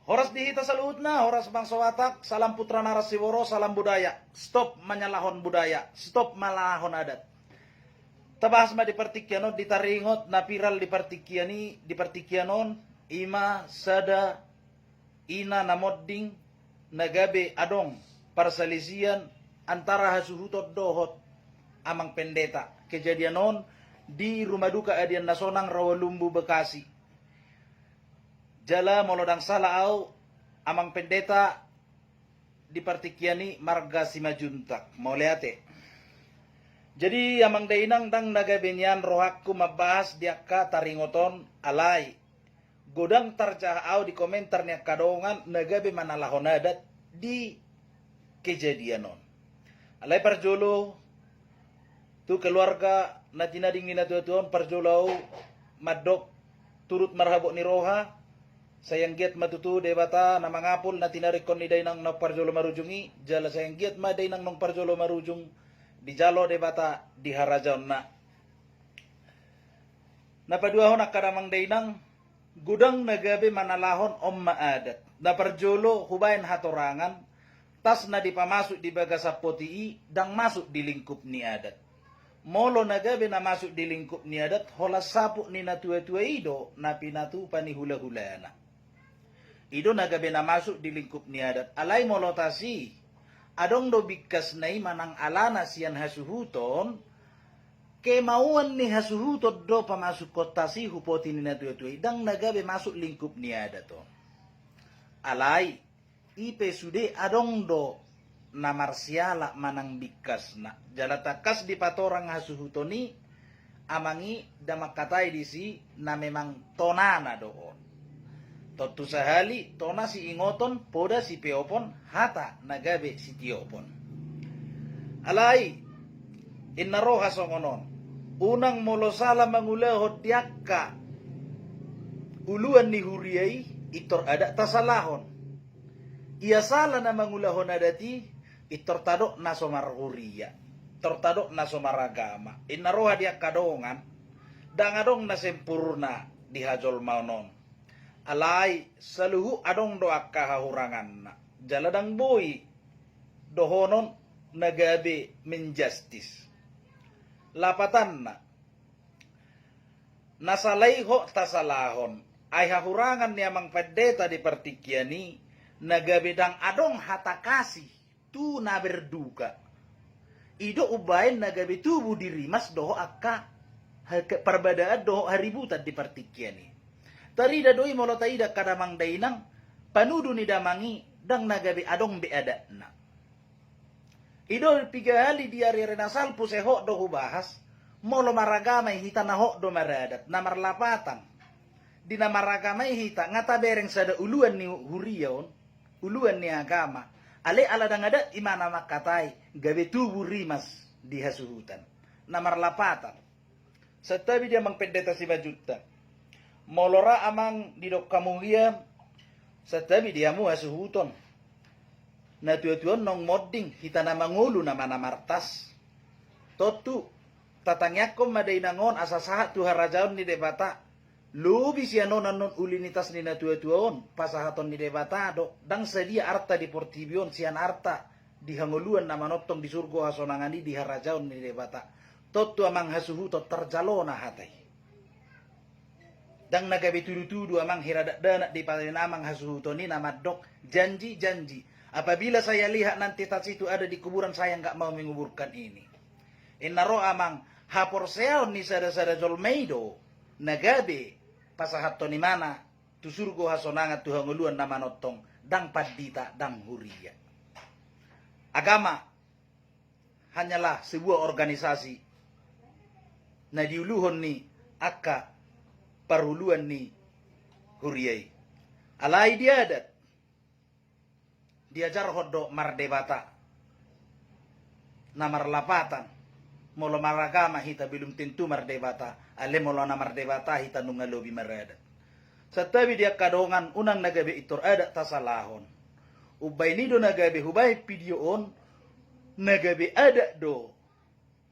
Horas dihita sa luhod na, horas bangsa watak, salam putra narasiworo, salam budaya. Stop manyalahon budaya, stop malahon adat. Tabahas ma di partikyanon, ditaringot, napiral di partikyani, di partikyanon, ima, sada, ina, namodding, nagabi, adong, parsalisian, antara hasuhutod dohot, amang pendeta. Kejadian non, di rumah duka adian nasonang Rawalumbu Bekasi. Jala molodang salaaw, amang pendeta, di partikyani, marga simajuntak. Mauliate. Jadi amang dainang dang nagabinyan rohakku mabahas diaka taringoton alay. Godang tarjahaaw di komentar niya kadongan nagabi manalahonadat di kejadianon. Alay parjolo tu keluarga na tinadingin na tuon parjolo madok turut marhabo ni roha sayang giat matutu debata na mangapol na tinarikon ni dainang na parjolo marujungi jala sayang giat ma dainang nong parjolo marujung di jalo debata di harajaon na. Napaduahon akadamang dainang gudang nagabi manalahon om maadat. Naparjolo hubayin hatorangan tas na dipamasuk di baga sa potii dang masuk di lingkup ni adat. Molo nagabi na masuk di lingkup ni adat holas sapuk ni natua-tua ido na pinatupa ni hula-hulana. Ido nagabi na masuk di lingkup ni adat. Alay molo tasi adong do bigkas nai manang alana siyan hasuhuton ke mauan ni hasuhuton do pamasuk kota si hupoti ni natuatui dang nagabe masuk lingkup ni ada to alay ipe sude adong do na marsiala manang bigkas na jalatakas di patorang hasuhutoni amangi damakatay di si na memang tonana doon. Totu sahali tona si ingoton poda si peopon hata nagabe si tiopon. Alay inaroha songonon unang molosala mangulahod diakka uluan ni huriyay itor ada tasalahon. Ia sala na mangulahon adati itor tadok na somar huriya. Tortadok na somaragama. Inaroha diakka dongan dangadong na sempurna dihajol maunon. Alay saluhu adong doa kahahurangan na jaladang boy dohonon nagabi menjustis lapatan na nasalay ho tasalahon ay hahurangan niya mang pendeta di partikyani nagabi dang adong hatakasi tu na berduka ido ubayin nagabi tubu dirimas doho akka perbedaan doho haributan di partikyani. Tarida doi molo taida kadamang dainang panudu ni damangi dang nagabi adong beada na. Idol pigahali diari renasal puseho do hubahas molo maragamay hita na ho do maradat na marlapatan. Di na maragamay hita ngata bereng sada uluan ni huriyaon uluan ni agama. Ale aladang ada imana makatay gabi tubuh rimas di hasuhutan na marlapatan. Setabi dia mangpendeta si bajuta. Molora amang didok kamuhia satabi dia mu hasuhuton na tuan nong modding hita na mangulu na manamartas totu tatangyakom maday nangon asasahat tu harajaon ni debata lubi siya non ulinitas ni na tuan pasahaton ni debata do dang sedia arta di portibion siyan arta di hanguluan na manotong di surgo hasonangani di harajaon ni debata totu amang hasuhuton terjalona hatay. Dang nagabi tudu-tudu amang hiradak-danak di palinamang hasuhutoni nama dok janji-janji. Apabila saya lihat nanti tas itu ada di kuburan saya nggak mau menguburkan ini. Inaro amang hapor seon ni sada-sada jolmeido nagabi pasahatoni mana tusurgo hasonanga tuhanguluan nama notong dang padita dang huria. Agama hanyalah sebuah organisasi na diuluhon ni akka paruluan ni huriyay. Alay diadat. Diajar hoddo mardebata. Na marlapatan. Molo maragama hita belum tentu mardebata. Ale molo na mardebata hita nungalobi maradat. Satabi dia kadongan unang nagabi itor adat tasalahon. Ubay nido nagabi hubay pidyoon. Nagabi adat do.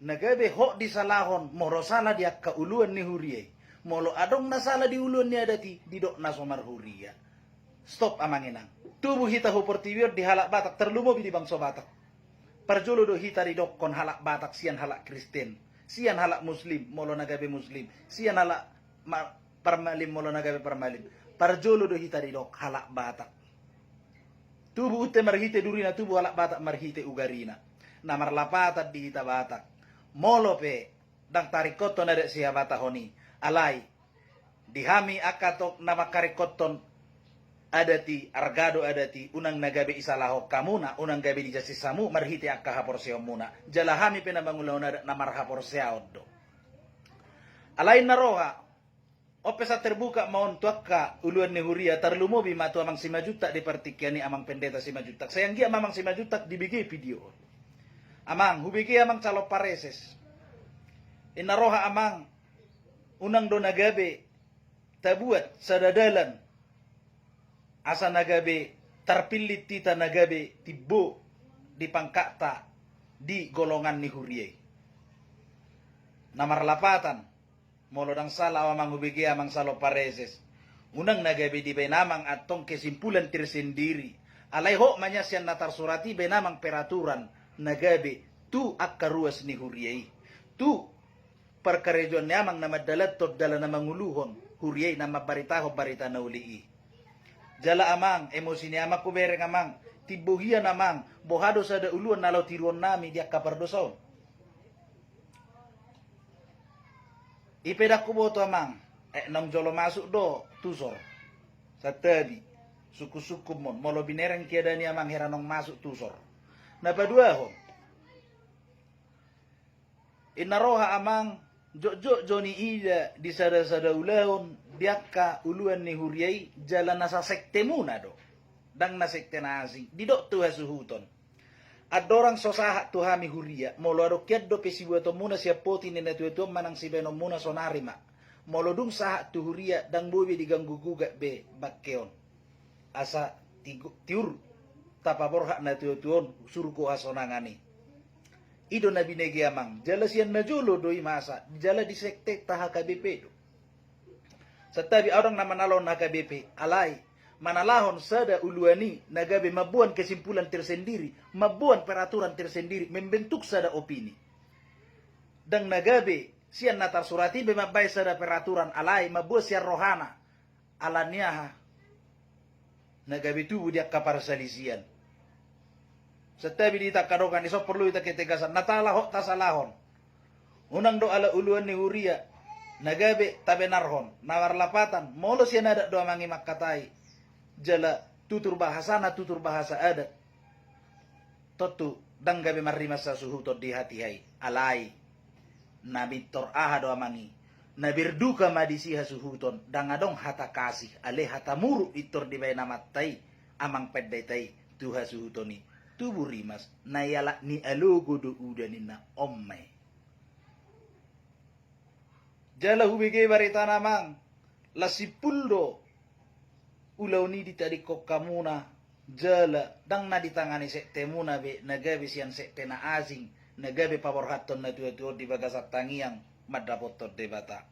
Nagabi ho di salahon. Morosala dia kauluan ni huriyay. Molo adong nasala di ulun ni adati didok na somar huria. Stop amang inang. Tubuh hita huportiwir di halak Batak terlumobi di bangsa Batak. Parjolo do hita di dokon halak Batak sian halak Kristen. Sian halak Muslim molo nagabe Muslim. Sian halak parmalim molo nagabe parmalim. Parjolo do hita di dok halak Batak. Tubuh ute marhite durina tubuh halak Batak marhite ugarina. Namar lapatat di hita Batak. Molo pe dang tarikoton ada siya Batak honi. Alai dihami akatok nama karikoton adati argado adati unang nagabe isalahok kamuna unang gabe di jasisamu marhite akka hapor muna jalahami penamangulauna na marhapor do alain naroha opesa terbuka maon tuakka uluan ni huria tarlumobi matu amang 5 juta di partikiani amang pendeta 5 juta sayang gia amang 5 juta dibigi video amang hubigi amang calo pareses inaroha amang unang do nagabe tabuat sadadalan asa nagabe terpilih tita nagabe tibo di pangkata di golongan ni huriye. Namar lapatan molo dang sala amang hubigi amang salo pareses. Unang nagabe di benamang atong kesimpulan tersendiri. Alay ho manya siyan natar surati benamang peraturan nagabe tu akaruas ni huriye. Tu perkarejon namang namadalat tot dala namang uluhon huriye na mabaritaho barita na ulii. Jala amang, emosi ni amak kubereng amang, tibuhian amang, bohado sada uluan nalau tiruan nami dia kapardosaw. Ipedak ko boto amang, nang jolo masuk do, tusor. Sa tabi, suku-suku mon, molo binerang kiada ni amang heranong masuk tusor. Napadua ho. Inaroha amang, jok joni ida di sada-sada ulahon biakka uluan ni huriai jalan nasa sekte muna do dang na sekte nasi didok tuha suhuton adorang sosaha tuhami huria molo ado kiad do pesibuato muna siap poti nena tueto manang sibeno muna sonarima molo dung saha tu huria dang bobe diganggu guga be bakkeon asa tiur tapaborha na tuetuon suruko hasonangani ido na binegi amang jala siyan na julo doi masa jala di sekte taha KBP do satabi orang na manalon na KBP alai manalahon sada uluani nagabe mabuan kesimpulan tersendiri mabuan peraturan tersendiri membentuk sada opini dang nagabe siyan natar surati be mabay sada peraturan alai mabuan siyan rohana alaniaha nagabe tubuh dia kaparsalisian setabi di takadokan iso perlu ita ketegasan natalahok tasalahon unang do ala uluan ni huria nagabe tabenarhon nawar lapatan molo siya nada do amangi makatai jala tutur bahasa ada totu dang gabe marima sa suhuto di hati hai alai nabi tor aha do amangi nabirduka madisi hasuhuton dang adong hata kasih ale hata muru itor di bay namatai amang pedday tai tuha suhutoni tubuh rimas na yala ni alogo do udanin na ommay. Jala hubigay barita namang lasipuldo ulaw ni ditadi ko kamuna jala dang na ditangani sekte muna be nagabi siyan sekte na asing nagabi paborhaton na tuwa-tuwa di bagasak tangiang madapotot de bata.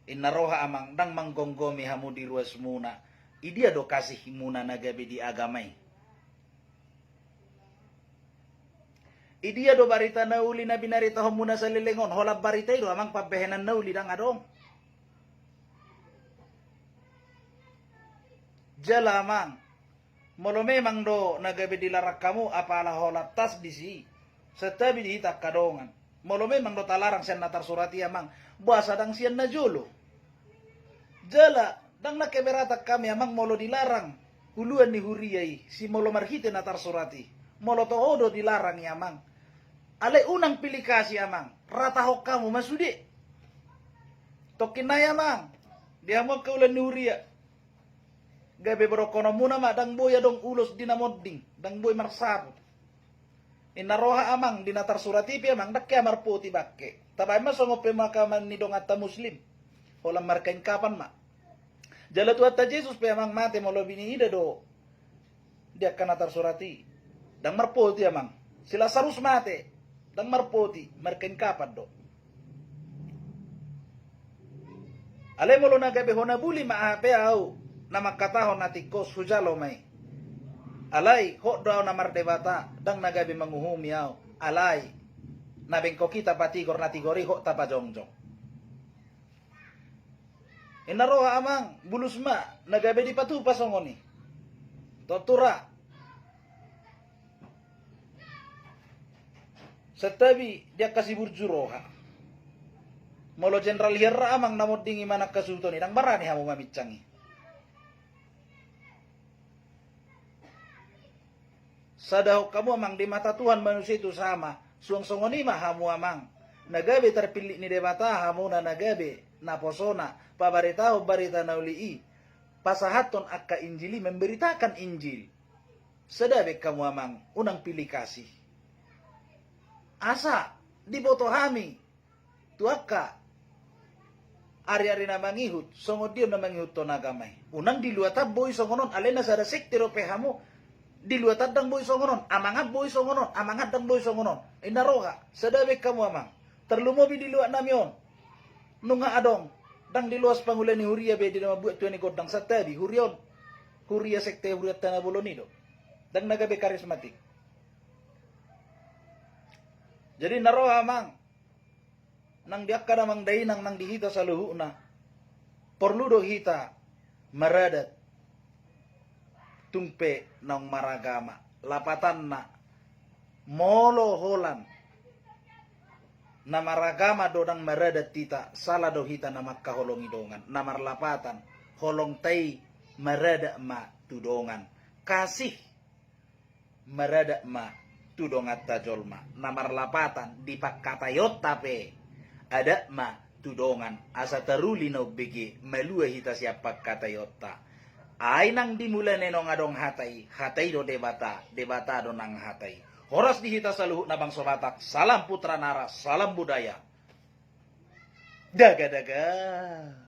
Inaroha amang dang manggonggomi hamu di ruas muna idia do kasih muna nagabi di agamay. Idia do barita nauli na binarita ho muna sa lilingon. Holab barita ito amang pabehenan nauli dang adong. Jala amang. Molo memang do nagabi dilarak kamu apala holap tas disi. Setabi dihitak kadongan. Molo memang do talarang siyan natar surati amang. Buasa dang siyan na jolo. Jala dang nakeberatak kami amang molo dilarang. Uluan ni huriyay si molo marhite natar surati. Molo tohodo dilarang yamang. Ale unang pilikasi amang, ratahok kamu masudi. Tokin na yamang, diamog kaulan ni Huria. Gabi barokono muna ma, dang boy adong ulos dinamodding, dang boy marsabot. Inaroha amang, dinatar suratipi amang, dakya marputi bakke. Tabay masongope makaman ni dong atta muslim. Walang markain kapan ma. Jala tu atta Jesus pe amang mate molo binihida do. Dia kanatar surati. Dang marputi amang, sila sarus mate. Dang marpoti, markain kapan do. Alay mo lo na gabi ho nabuli maape au. nama katahon nati kos hujalo may. Alay, ho daw na mardebata, dang nagabi manguhumiyaw. Alay, nabengko kita patigor na tigori, ho tapa jongjong. Inaroha amang, bulusma, nagabi di patupa songoni. Tortura. Setabi, dia kasih burjuroha. Molo General Hierra amang namod dingi manak kasuto ni, nang marani hamu mamiccangi. Sadaw kamu amang di mata Tuhan manusia itu sama. Suang-songoni mah hamu amang. Nagabe terpilih ni debata hamu na nagabe na posona. Pabaritahu barita naulii. Pasahaton akka injili memberitakan injil. Sadabe kamu amang unang pilih kasih. Asa diboto hami. Tuaka. Ari-ari na mangihut. Songod diyo na mangihut to nagamay. Unang diluatap boy songonon. Alena sada sektiro pehamu. Diluatad dang boy songonon, amangat boy songonon, amangat dang boy songonon. Inaroha, sadabe kamu amang. Terlumobi diluat namyon. Nunga adong, dang diluas pangulan ni Huria be di nama buat tuan ni godang satabi. Hurion, Huria sekte Huria tanah bolonido. Dang nagabe karismatik. Jadi naroha amang. Nang diak kadamang dainang nang dihita sa luhu na. Porludo hita, maradat. Tumpe ng maragama. Lapatan na molo holan na maragama do ng maradat tita sala do hita na makkaholong idongan. Na marlapatan holong tay marada ma tudongan. Kasih marada ma tudongat tajolma. Na marlapatan di pagkatayot tape ada ma tudongan. Asa taruli no bigi malua hita siya pagkatayot ta. Ay nang dimula nenong adong hatay do debata do nang hatay. Horas dihita sa luhut na bang sobatak, salam putra nara, salam budaya. Daga-daga.